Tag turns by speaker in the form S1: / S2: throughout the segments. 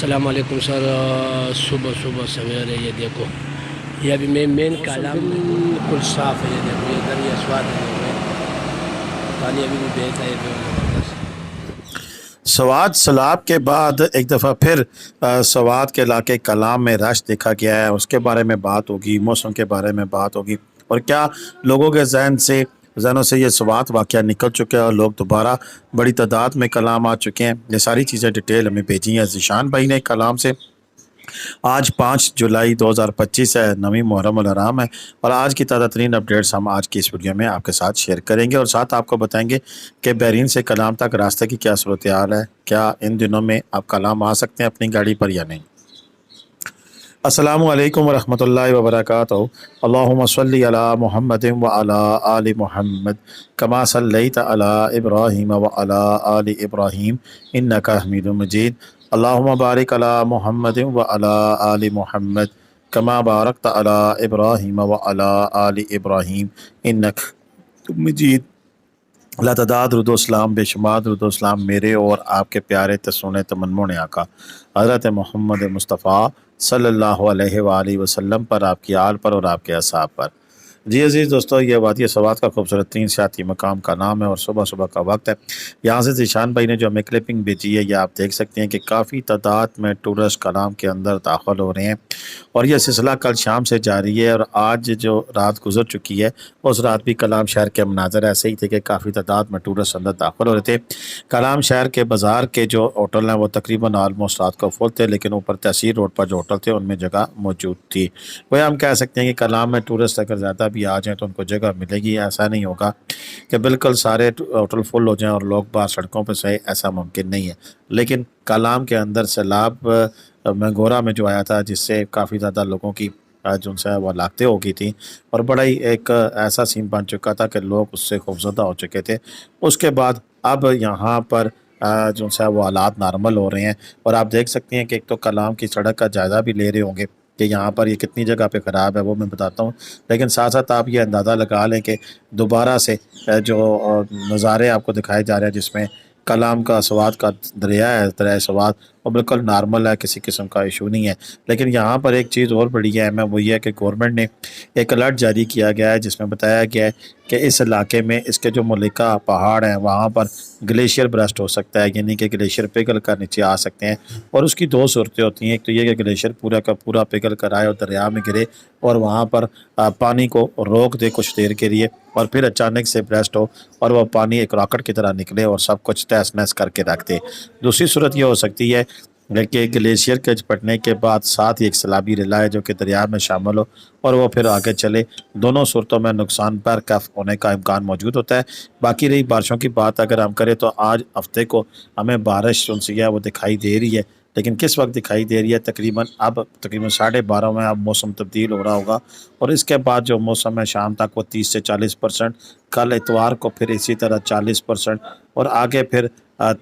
S1: السلام علیکم سر، صبح سویرے یہ دیکھو، یہ ابھی مین کالم بالکل صاف ہے. یہ دیکھو، یہ ادھر یہ اسواد ہے، پانی ابھی بھی بہتا ہے زبردست.
S2: سوات سیلاب کے بعد ایک دفعہ پھر سوات کے علاقے کلام میں رش دیکھا گیا ہے. اس کے بارے میں بات ہوگی، موسم کے بارے میں بات ہوگی، اور کیا لوگوں کے ذہنوں سے یہ سوات واقعہ نکل چکے ہیں اور لوگ دوبارہ بڑی تعداد میں کلام آ چکے ہیں. یہ ساری چیزیں ڈیٹیل ہمیں بھیجی ہیں ذیشان بھائی نے کلام سے. آج 5 جولائی 2025 ہے، 9 محرم الحرام ہے، اور آج کی تازہ ترین اپڈیٹس ہم آج کی اس ویڈیو میں آپ کے ساتھ شیئر کریں گے، اور ساتھ آپ کو بتائیں گے کہ بحرین سے کلام تک راستے کی کیا صورتحال ہے، کیا ان دنوں میں آپ کلام آ سکتے ہیں اپنی گاڑی پر یا نہیں. السلام علیکم ورحمۃ اللہ وبرکاتہ. اللہم صلی علی محمد وعلی آل محمد کما صلیت علی ابراہیم وعلی آل ابراہیم انک حمید مجید. اللہم بارک علی محمد وعلی آل محمد کما بارکت علی ابراہیم وعلی آل ابراہیم انک مجید. اللہ تعداد درود و اسلام، بے شمار درود و اسلام میرے اور آپ کے پیارے تسونے تمنمون آقا حضرت محمد مصطفیٰ صلی اللہ علیہ وآلہ وسلم پر، آپ کی آل پر اور آپ کے اصحاب پر. جی عزیز دوستو، یہ وادی سوات کا خوبصورت ترین سیاحتی مقام کا نام ہے اور صبح کا وقت ہے. یہاں سے ذیشان بھائی نے جو ہمیں کلپنگ بھیجی ہے، یہ آپ دیکھ سکتے ہیں کہ کافی تعداد میں ٹورسٹ کلام کے اندر داخل ہو رہے ہیں، اور یہ سلسلہ کل شام سے جاری ہے. اور آج جو رات گزر چکی ہے، اس رات بھی کلام شہر کے مناظر ایسے ہی تھے کہ کافی تعداد میں ٹورسٹ اندر داخل ہو رہے تھے. کلام شہر کے بازار کے جو ہوٹل ہیں وہ تقریباً آلموسٹ رات کو فل تھے، لیکن اوپر تحصیل روڈ پر جو ہوٹل تھے ان میں جگہ موجود تھی. وہ ہم کہہ سکتے ہیں کہ کلام میں ٹورسٹ اگر زیادہ بھی آ جائیں تو ان کو جگہ ملے گی. ایسا نہیں ہوگا کہ بالکل سارے ہوٹل فل ہو جائیں اور لوگ باہر سڑکوں پہ سوئیں، ایسا ممکن نہیں ہے. لیکن کلام کے اندر سیلاب مینگورہ میں جو آیا تھا، جس سے کافی زیادہ لوگوں کی جو سے وہ ہلاکتیں ہو گئی تھیں، اور بڑا ہی ایک ایسا سین بن چکا تھا کہ لوگ اس سے خوفزدہ ہو چکے تھے. اس کے بعد اب یہاں پر جو ہے وہ حالات نارمل ہو رہے ہیں، اور آپ دیکھ سکتے ہیں کہ ایک تو کلام کی سڑک کا جائزہ بھی لے رہے ہوں گے کہ یہاں پر یہ کتنی جگہ پہ خراب ہے، وہ میں بتاتا ہوں. لیکن ساتھ ساتھ آپ یہ اندازہ لگا لیں کہ دوبارہ سے جو نظارے آپ کو دکھائے جا رہے ہیں، جس میں کلام کا سوات کا دریا ہے، دریائے سوات، وہ بالکل نارمل ہے، کسی قسم کا ایشو نہیں ہے. لیکن یہاں پر ایک چیز اور بڑی اہم ہے، وہ یہ ہے کہ گورنمنٹ نے ایک الرٹ جاری کیا گیا ہے، جس میں بتایا گیا ہے کہ اس علاقے میں اس کے جو ملکہ پہاڑ ہیں وہاں پر گلیشیئر برسٹ ہو سکتا ہے، یعنی کہ گلیشیئر پگھل کر نیچے آ سکتے ہیں. اور اس کی دو صورتیں ہوتی ہیں، ایک تو یہ کہ گلیشیئر پورا کا پورا پگھل کر آئے اور دریا میں گرے اور وہاں پر پانی کو روک دے کچھ دیر کے لیے، اور پھر اچانک سے برسٹ ہو اور وہ پانی ایک راکٹ کی طرح نکلے اور سب کچھ تہس نہس کر کے رکھ دے. دوسری صورت یہ ہو سکتی ہے کہ گلیشیئر کے پھٹنے کے بعد ساتھ ہی ایک سیلابی ریلا ہے جو کہ دریا میں شامل ہو اور وہ پھر آگے چلے. دونوں صورتوں میں نقصان پر کف ہونے کا امکان موجود ہوتا ہے. باقی رہی بارشوں کی بات اگر ہم کریں تو آج ہفتے کو ہمیں بارش جو ہے وہ دکھائی دے رہی ہے، لیکن کس وقت دکھائی دے رہی ہے؟ تقریباً 12:30 میں اب موسم تبدیل ہو رہا ہوگا، اور اس کے بعد جو موسم ہے شام تک وہ 30 سے 40%، کل اتوار کو پھر اسی طرح 40%، اور آگے پھر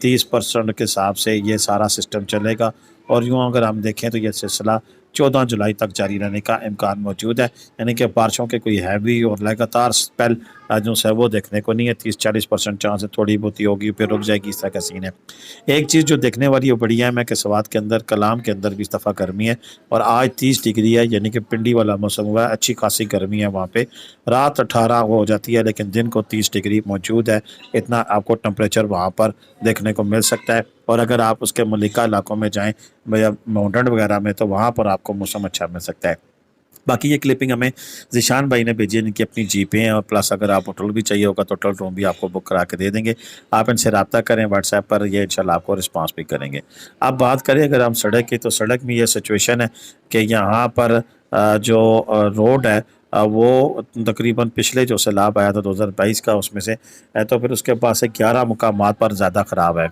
S2: 30% کے حساب سے یہ سارا سسٹم چلے گا. اور یوں اگر ہم دیکھیں تو یہ سلسلہ 14 جولائی تک جاری رہنے کا امکان موجود ہے، یعنی کہ بارشوں کے کوئی ہیوی اور لگاتار سپیل جو ہے وہ دیکھنے کو نہیں ہے. 30-40% چانس ہے تھوڑی بہت ہوگی، پھر رک جائے گی، اس طرح کا سین ہے. ایک چیز جو دیکھنے والی وہ بڑی اہم ہے کہ سوات کے اندر کلام کے اندر بھی اس دفعہ گرمی ہے، اور آج 30 ڈگری ہے، یعنی کہ پنڈی والا موسم ہوا ہے. اچھی خاصی گرمی ہے وہاں پہ، رات 18 ہو جاتی ہے لیکن دن کو 30 ڈگری موجود ہے. اتنا آپ کو ٹمپریچر وہاں پر دیکھنے کو مل سکتا ہے. اور اگر آپ اس کے ملکہ علاقوں میں جائیں یا ماؤنٹین وغیرہ میں تو وہاں پر آپ کو موسم اچھا مل سکتا ہے. باقی یہ کلپنگ ہمیں ذیشان بھائی نے بھیجی ہے، ان کی اپنی جیپیں ہیں، اور پلس اگر آپ ہوٹل بھی چاہیے ہوگا تو ہوٹل روم بھی آپ کو بک کرا کے دے دیں گے. آپ ان سے رابطہ کریں واٹس ایپ پر، یہ انشاءاللہ آپ کو رسپانس بھی کریں گے. اب بات کریں اگر ہم سڑک کی، تو سڑک میں یہ سچویشن ہے کہ یہاں پر جو روڈ ہے وہ تقریباً پچھلے جو سیلاب آیا تھا 2022 کا، اس میں سے تو پھر اس کے پاس 11 مقامات پر زیادہ خراب ہے.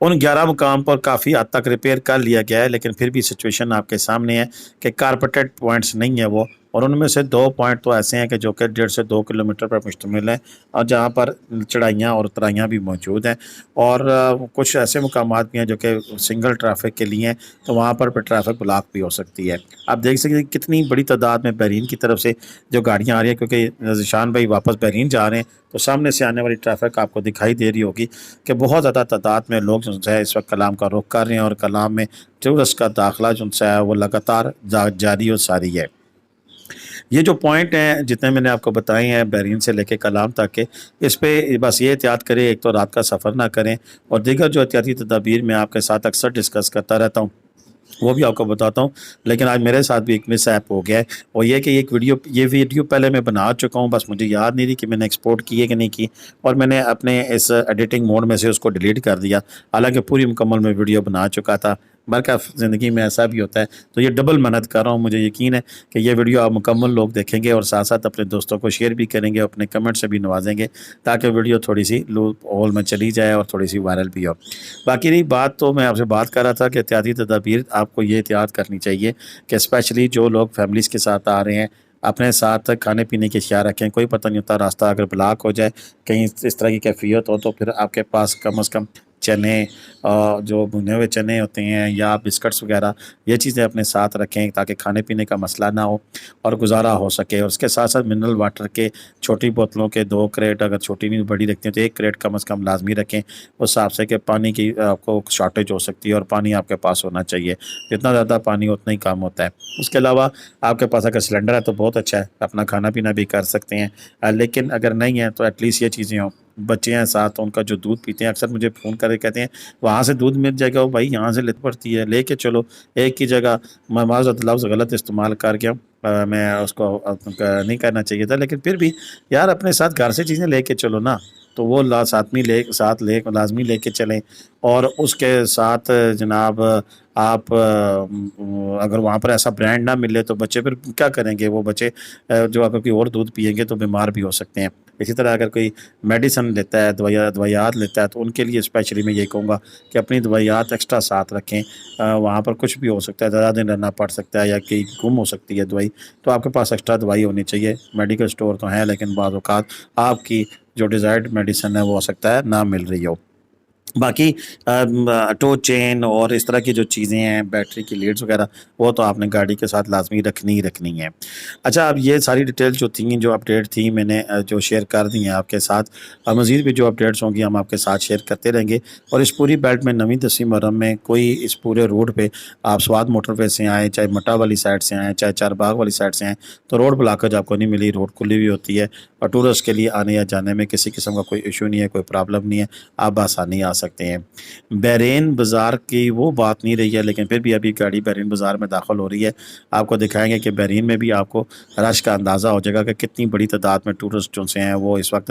S2: ان 11 مقام پر کافی حد تک ریپیئر کر لیا گیا ہے، لیکن پھر بھی سچویشن آپ کے سامنے ہے کہ کارپیٹڈ پوائنٹس نہیں ہے وہ، اور ان میں سے 2 پوائنٹ تو ایسے ہیں کہ جو کہ 1.5 سے 2 کلومیٹر پر مشتمل ہیں اور جہاں پر چڑھائیاں اور اترائیاں بھی موجود ہیں، اور کچھ ایسے مقامات بھی ہیں جو کہ سنگل ٹریفک کے لیے ہیں، تو وہاں پر ٹریفک بلاک بھی ہو سکتی ہے۔ آپ دیکھ سکتے ہیں کتنی بڑی تعداد میں بحرین کی طرف سے جو گاڑیاں آ رہی ہیں، کیونکہ ذیشان بھائی واپس بحرین جا رہے ہیں، تو سامنے سے آنے والی ٹریفک آپ کو دکھائی دے رہی ہوگی کہ بہت زیادہ تعداد میں لوگ جو ہے اس وقت کلام کا رخ کر رہے ہیں، اور کلام میں ٹورسٹ کا داخلہ جو ہے وہ لگاتار جاری و ساری ہے۔ یہ جو پوائنٹ ہیں جتنے میں نے آپ کو بتائے ہیں بحرین سے لے کے کلام تک کے، اس پہ بس یہ احتیاط کریں، ایک تو رات کا سفر نہ کریں، اور دیگر جو احتیاطی تدابیر میں آپ کے ساتھ اکثر ڈسکس کرتا رہتا ہوں وہ بھی آپ کو بتاتا ہوں، لیکن آج میرے ساتھ بھی ایک مس ایپ ہو گیا ہے، اور یہ کہ یہ ویڈیو پہلے میں بنا چکا ہوں، بس مجھے یاد نہیں تھی کہ میں نے ایکسپورٹ کی ہے کہ نہیں کی، اور میں نے اپنے اس ایڈیٹنگ موڈ میں سے اس کو ڈیلیٹ کر دیا، حالانکہ پوری مکمل میں ویڈیو بنا چکا تھا۔ برکہ زندگی میں ایسا بھی ہوتا ہے، تو یہ ڈبل محنت کر رہا ہوں، مجھے یقین ہے کہ یہ ویڈیو آپ مکمل لوگ دیکھیں گے اور ساتھ ساتھ اپنے دوستوں کو شیئر بھی کریں گے، اپنے کمنٹ سے بھی نوازیں گے، تاکہ ویڈیو تھوڑی سی لوپ ہول میں چلی جائے اور تھوڑی سی وائرل بھی ہو۔ باقی رہی بات، تو میں آپ سے بات کر رہا تھا کہ احتیاطی تدابیر آپ کو یہ احتیاط کرنی چاہیے کہ اسپیشلی جو لوگ فیملیز کے ساتھ آ رہے ہیں، اپنے ساتھ کھانے پینے کی اشیاء رکھیں، کوئی پتہ نہیں ہوتا راستہ اگر بلاک ہو جائے، کہیں اس طرح کی کیفیت ہو، تو پھر آپ کے پاس کم از کم چنے، جو بھنے ہوئے چنے ہوتے ہیں یا بسکٹس وغیرہ، یہ چیزیں اپنے ساتھ رکھیں تاکہ کھانے پینے کا مسئلہ نہ ہو اور گزارا ہو سکے۔ اور اس کے ساتھ ساتھ منرل واٹر کے چھوٹی بوتلوں کے 2 کریٹ، اگر چھوٹی نہیں بڑی رکھتے ہیں تو 1 کریٹ کم از کم لازمی رکھیں، اس حساب سے کہ پانی کی آپ کو شارٹیج ہو سکتی ہے اور پانی آپ کے پاس ہونا چاہیے، جتنا زیادہ پانی اتنا ہی کام ہوتا ہے۔ اس کے علاوہ آپ کے پاس اگر سلنڈر ہے تو بہت اچھا ہے، اپنا کھانا پینا بھی کر سکتے ہیں، لیکن اگر نہیں ہے تو ایٹ لیسٹ یہ چیزیں ہوں۔ بچے ہیں ساتھ، ان کا جو دودھ پیتے ہیں، اکثر مجھے فون کر کے کہتے ہیں وہاں سے دودھ مل جائے گا، وہ بھائی یہاں سے لیت پڑتی ہے، لے کے چلو ایک کی جگہ۔ میں معذرت لفظ غلط استعمال کر گیا، میں اس کو نہیں کرنا چاہیے تھا، لیکن پھر بھی یار اپنے ساتھ گھر سے چیزیں لے کے چلو نا، تو وہ لازمی لے کے چلیں۔ اور اس کے ساتھ جناب آپ اگر وہاں پر ایسا برانڈ نہ ملے تو بچے پھر کیا کریں گے؟ وہ بچے جو اگر کوئی اور دودھ پئیں گے تو بیمار بھی ہو سکتے ہیں۔ اسی طرح اگر کوئی میڈیسن لیتا ہے، دوائیات لیتا ہے، تو ان کے لیے اسپیشلی میں یہ کہوں گا کہ اپنی دوائیات ایکسٹرا ساتھ رکھیں، وہاں پر کچھ بھی ہو سکتا ہے، زیادہ دن رہنا پڑ سکتا ہے یا کہ گم ہو سکتی ہے دوائی، تو آپ کے پاس ایکسٹرا دوائی ہونی چاہیے۔ میڈیکل سٹور تو ہیں، لیکن بعض اوقات آپ کی جو ڈیزائرڈ میڈیسن ہے وہ ہو سکتا ہے نہ مل رہی ہو۔ باقی ٹو چین اور اس طرح کی جو چیزیں ہیں، بیٹری کی لیڈز وغیرہ، وہ تو آپ نے گاڑی کے ساتھ لازمی رکھنی ہی رکھنی ہے۔ اچھا، اب یہ ساری ڈیٹیل جو تھیں، جو اپڈیٹ تھیں، میں نے جو شیئر کر دی ہیں آپ کے ساتھ، مزید بھی جو اپڈیٹس ہوں گی ہم آپ کے ساتھ شیئر کرتے رہیں گے۔ اور اس پوری بیلٹ میں 9ویں 10ویں محرم میں کوئی اس پورے روڈ پہ آپ سوات موٹر وے سے آئیں، چاہے مٹا والی سائڈ سے آئیں، چاہے چار باغ والی سائڈ سے آئیں، تو روڈ بلاکج آپ کو نہیں ملی، روڈ کھلی ہوئی ہوتی ہے، اور ٹورسٹ کے لیے آنے یا جانے میں کسی قسم کا کوئی ایشو نہیں ہے، کوئی پرابلم نہیں ہے، آپ بآسانی آ سکتے ہیں۔ بحرین بازار کی وہ بات نہیں رہی ہے، لیکن پھر بھی ابھی گاڑی بحرین بازار میں داخل ہو رہی ہے، آپ کو دکھائیں گے کہ بحرین میں بھی آپ کو رش کا اندازہ ہو جائے گا کہ کتنی بڑی تعداد میں ٹورسٹ جو سے ہیں وہ اس وقت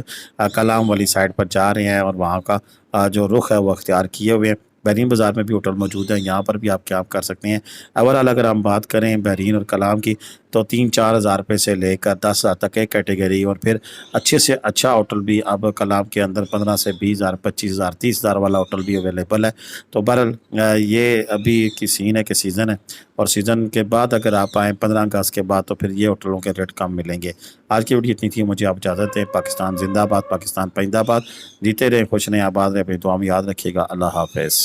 S2: کلام والی سائڈ پر جا رہے ہیں، اور وہاں کا جو رخ ہے وہ اختیار کیے ہوئے ہیں۔ بحرین بازار میں بھی ہوٹل موجود ہیں، یہاں پر بھی آپ کیا کر سکتے ہیں۔ اوورآل اگر ہم بات کریں بحرین اور کلام کی، تو 3-4 ہزار روپے سے لے کر 10 ہزار تک ایک کیٹیگری، اور پھر اچھے سے اچھا ہوٹل بھی اب کلام کے اندر 15 سے 20 ہزار، 25 ہزار، 30 ہزار والا ہوٹل بھی اویلیبل ہے۔ تو بہرحال یہ ابھی کی سین ہے کہ سیزن ہے، اور سیزن کے بعد اگر آپ آئیں 15 اگست کے بعد، تو پھر یہ ہوٹلوں کے ریٹ کم ملیں گے۔ آج کی ویڈیو اتنی تھی، مجھے آپ اجازت دیں۔ پاکستان زندہ باد، پاکستان پائندہ باد، جیتے رہیں، خوش رہیں، آباد رہیں، اپنی دعا میں یاد رکھیے گا۔ اللہ حافظ۔